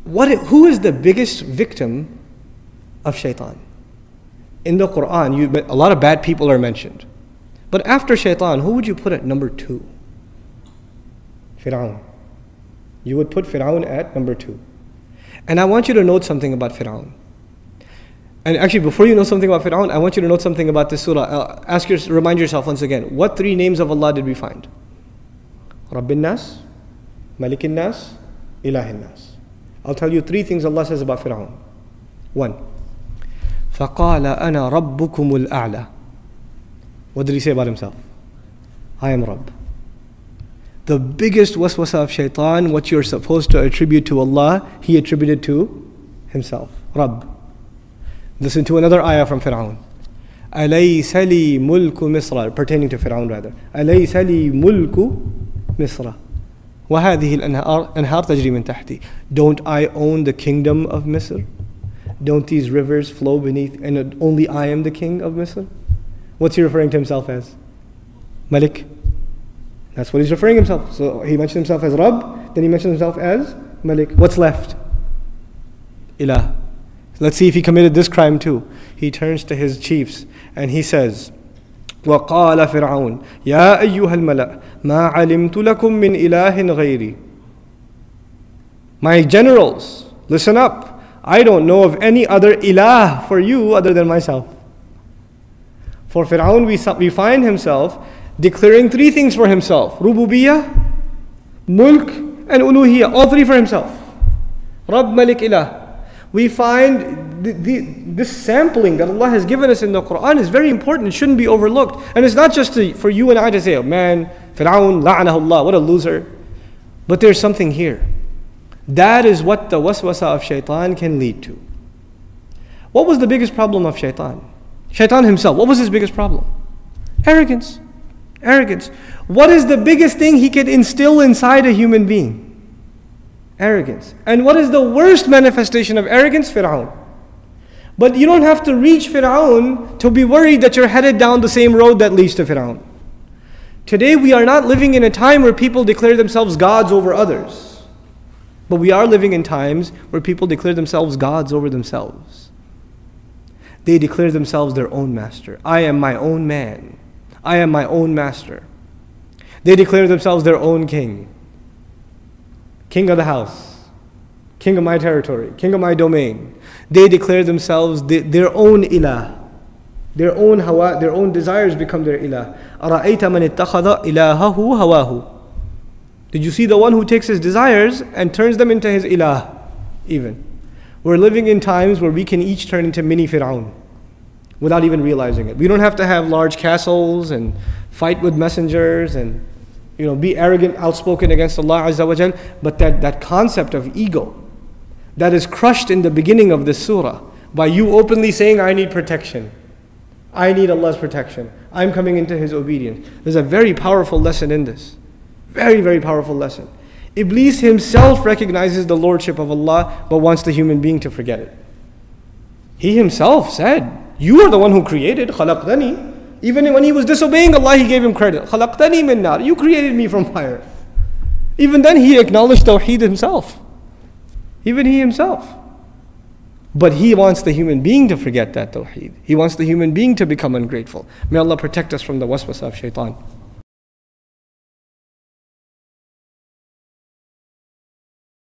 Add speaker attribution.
Speaker 1: Who is the biggest victim of shaitan? In the Quran, a lot of bad people are mentioned. But after shaitan, who would you put at number 2? Fir'aun. You would put Fir'aun at number 2. And I want you to note something about Fir'aun. And actually, before you know something about Fir'aun, I want you to note something about this surah. Remind yourself once again, what 3 names of Allah did we find? Rabbin Nas, Malikin Nas, Ilahin Nas. I'll tell you 3 things Allah says about Fir'aun. 1. فَقَالَ أَنَا رَبُّكُمُ الْأَعْلَى. What did he say about himself? I am Rabb. The biggest waswasa of shaitan, what you're supposed to attribute to Allah, he attributed to himself. Rabb. Listen to another ayah from Fir'aun. أَلَيْسَ لِي مُلْكُ مِصْرَ, pertaining to Fir'aun rather. أَلَيْسَ لِي مُلْكُ مِصْرَ وَهَذِهِ الْأَنْهَارُ تَجْرِي مِنْ تَحْتِي. Don't I own the kingdom of Misr? Don't these rivers flow beneath, and only I am the king of Misr? What's he referring to himself as? Malik. That's what he's referring himself. So he mentioned himself as Rabb, then he mentioned himself as Malik. What's left? Ilah. Let's see if he committed this crime too. He turns to his chiefs and he says, وَقَالَ فِرْعَوْنَ يَا أَيُّهَا الْمَلَأ مَا عَلِمْتُ لَكُم مِّنْ إِلَٰهٍ غَيْرِي. My generals, listen up. I don't know of any other ilah for you other than myself. For Fir'aun, we find himself declaring 3 things for himself. Rububiyyah, Mulk, and Uluhiyyah. All 3 for himself. Rabb, Malik, Ilah. We find this sampling that Allah has given us in the Quran is very important. It shouldn't be overlooked. And it's not just for you and I to say, oh man, Fir'aun, la'anahullah, what a loser. But there's something here. That is what the waswasa of shaitan can lead to. What was the biggest problem of shaitan? Shaitan himself, what was his biggest problem? Arrogance. Arrogance. What is the biggest thing he can instill inside a human being? Arrogance. And what is the worst manifestation of arrogance? Fir'aun. But you don't have to reach Fir'aun to be worried that you're headed down the same road that leads to Fir'aun. Today we are not living in a time where people declare themselves gods over others. But we are living in times where people declare themselves gods over themselves. They declare themselves their own master. I am my own man. I am my own master. They declare themselves their own king. King of the house. King of my territory. King of my domain. They declare themselves their own ilah. Their own hawa, their own desires become their ilah. أَرَأَيْتَ مَنِ اتَّخَذَ إِلَهَهُ هَوَاهُ. Did you see the one who takes his desires and turns them into his ilah? Even. We're living in times where we can each turn into mini Fir'aun without even realizing it. We don't have to have large castles and fight with messengers and be arrogant, outspoken against Allah Azza wa Jal. But that concept of ego that is crushed in the beginning of this surah by you openly saying, I need protection. I need Allah's protection. I'm coming into His obedience. There's a very powerful lesson in this. Very, very powerful lesson. Iblis himself recognizes the lordship of Allah but wants the human being to forget it. He himself said, you are the one who created, khalaqtani. Even when he was disobeying Allah, he gave him credit. Khalaqtani min nar. You created me from fire. Even then he acknowledged Tawheed himself. Even he himself. But he wants the human being to forget that Tawheed. He wants the human being to become ungrateful. May Allah protect us from the waswasa of shaitan.